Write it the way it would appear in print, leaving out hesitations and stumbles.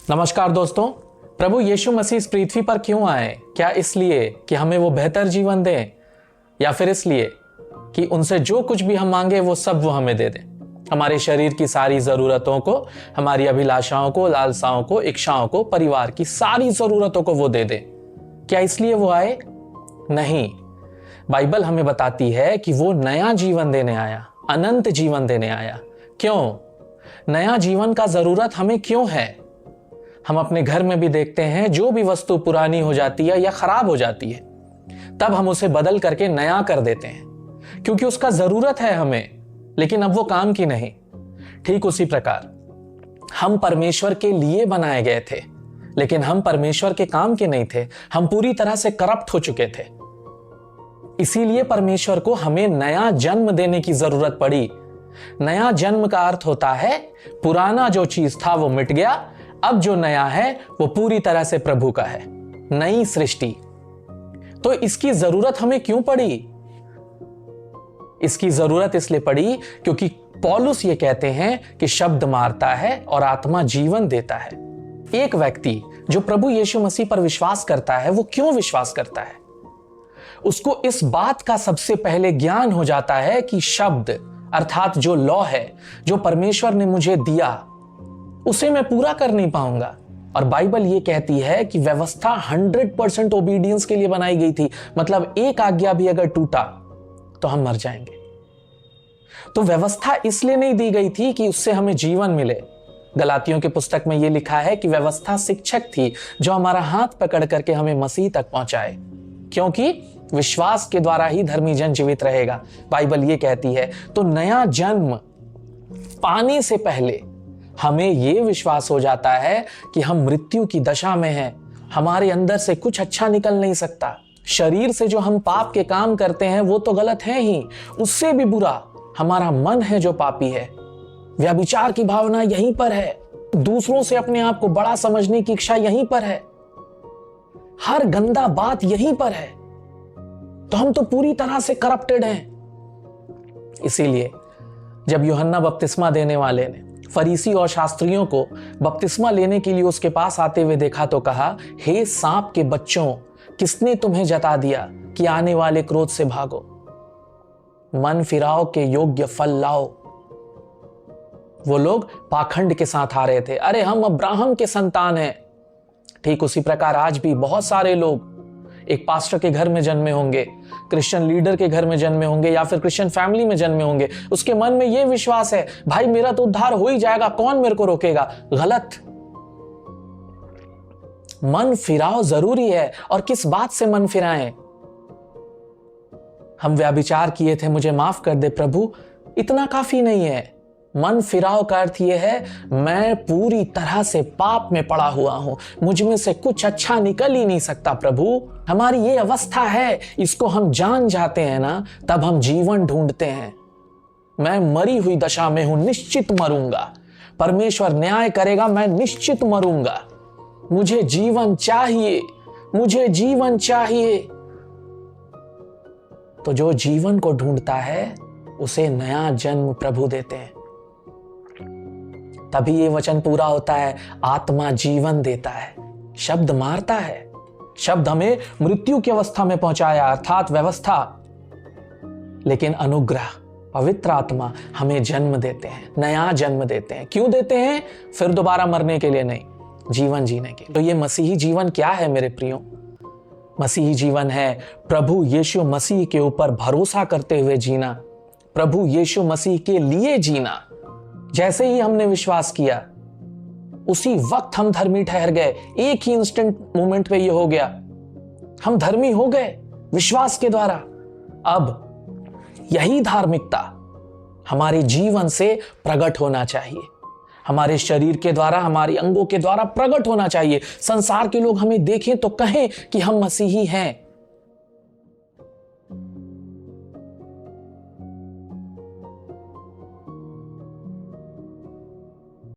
नमस्कार दोस्तों। प्रभु यीशु मसीह इस पृथ्वी पर क्यों आए? क्या इसलिए कि हमें वो बेहतर जीवन दें, या फिर इसलिए कि उनसे जो कुछ भी हम मांगे वो सब वो हमें दे दें? हमारे शरीर की सारी जरूरतों को, हमारी अभिलाषाओं को, लालसाओं को, इच्छाओं को, परिवार की सारी जरूरतों को वो दे दे। क्या इसलिए वो आए? नहीं। बाइबल हमें बताती है कि वो नया जीवन देने आया, अनंत जीवन देने आया। क्यों? नया जीवन का जरूरत हमें क्यों है? हम अपने घर में भी देखते हैं, जो भी वस्तु पुरानी हो जाती है या खराब हो जाती है, तब हम उसे बदल करके नया कर देते हैं, क्योंकि उसका जरूरत है हमें, लेकिन अब वो काम की नहीं। ठीक उसी प्रकार हम परमेश्वर के लिए बनाए गए थे, लेकिन हम परमेश्वर के काम के नहीं थे। हम पूरी तरह से करप्ट हो चुके थे। इसीलिए परमेश्वर को हमें नया जन्म देने की जरूरत पड़ी। नया जन्म का अर्थ होता है पुराना जो चीज था वो मिट गया, अब जो नया है वो पूरी तरह से प्रभु का है, नई सृष्टि। तो इसकी जरूरत हमें क्यों पड़ी? इसकी जरूरत इसलिए पड़ी क्योंकि पौलुस ये कहते हैं कि शब्द मारता है और आत्मा जीवन देता है। एक व्यक्ति जो प्रभु यीशु मसीह पर विश्वास करता है, वो क्यों विश्वास करता है? उसको इस बात का सबसे पहले ज्ञान हो जाता है कि शब्द अर्थात जो लॉ है, जो परमेश्वर ने मुझे दिया, उसे मैं पूरा कर नहीं पाऊंगा। और बाइबल ये कहती है कि व्यवस्था 100% ओबीडियंस के लिए बनाई गई थी। मतलब एक आज्ञा भी अगर टूटा तो हम मर जाएंगे। तो व्यवस्था इसलिए नहीं दी गई थी कि उससे हमें जीवन मिले। गलातियों की पुस्तक में यह लिखा है कि व्यवस्था शिक्षक थी जो हमारा हाथ पकड़ करके हमें मसीह तक पहुंचाए, क्योंकि विश्वास के द्वारा ही धर्मी जन जीवित रहेगा, बाइबल ये कहती है। तो नया जन्म पाने से पहले हमें यह विश्वास हो जाता है कि हम मृत्यु की दशा में हैं। हमारे अंदर से कुछ अच्छा निकल नहीं सकता। शरीर से जो हम पाप के काम करते हैं वो तो गलत है ही, उससे भी बुरा हमारा मन है जो पापी है। व्यभिचार की भावना यहीं पर है, दूसरों से अपने आप को बड़ा समझने की इच्छा यहीं पर है, हर गंदा बात यहीं पर है। तो हम तो पूरी तरह से करप्टेड हैं। इसीलिए जब यूहन्ना बपतिस्मा देने वाले ने फरीसी और शास्त्रियों को बपतिस्मा लेने के लिए उसके पास आते हुए देखा तो कहा, हे सांप के बच्चों, किसने तुम्हें जता दिया कि आने वाले क्रोध से भागो? मन फिराओ के योग्य फल लाओ। वो लोग पाखंड के साथ आ रहे थे, अरे हम अब्राहम के संतान हैं। ठीक उसी प्रकार आज भी बहुत सारे लोग एक पास्टर के घर में जन्मे होंगे, क्रिश्चियन लीडर के घर में जन्मे होंगे, या फिर क्रिश्चियन फैमिली में जन्मे होंगे। उसके मन में यह विश्वास है, भाई मेरा तो उद्धार हो ही जाएगा, कौन मेरे को रोकेगा? गलत। मन फिराओ जरूरी है। और किस बात से मन फिराएं? हम व्यभिचार किए थे, मुझे माफ कर दे प्रभु, इतना काफी नहीं है। मन फिराओ का अर्थ यह है, मैं पूरी तरह से पाप में पड़ा हुआ हूं, मुझ में से कुछ अच्छा निकल ही नहीं सकता प्रभु। हमारी ये अवस्था है, इसको हम जान जाते हैं ना, तब हम जीवन ढूंढते हैं। मैं मरी हुई दशा में हूं, निश्चित मरूंगा। परमेश्वर न्याय करेगा, मैं निश्चित मरूंगा। मुझे जीवन चाहिए, मुझे जीवन चाहिए। तो जो जीवन को ढूंढता है उसे नया जन्म प्रभु देते हैं। तभी ये वचन पूरा होता है, आत्मा जीवन देता है। शब्द मारता है, शब्द हमें मृत्यु की अवस्था में पहुंचाया अर्थात व्यवस्था, लेकिन अनुग्रह पवित्र आत्मा हमें जन्म देते हैं, नया जन्म देते हैं। क्यों देते हैं? फिर दोबारा मरने के लिए नहीं, जीवन जीने के लिए। तो ये मसीही जीवन क्या है मेरे प्रियो? मसीही जीवन है प्रभु यीशु मसीह के ऊपर भरोसा करते हुए जीना, प्रभु यीशु मसीह के लिए जीना। जैसे ही हमने विश्वास किया उसी वक्त हम धर्मी ठहर गए। एक ही इंस्टेंट मोमेंट पे ये हो गया, हम धर्मी हो गए विश्वास के द्वारा। अब यही धार्मिकता हमारे जीवन से प्रकट होना चाहिए, हमारे शरीर के द्वारा, हमारे अंगों के द्वारा प्रकट होना चाहिए। संसार के लोग हमें देखें तो कहें कि हम मसीही हैं।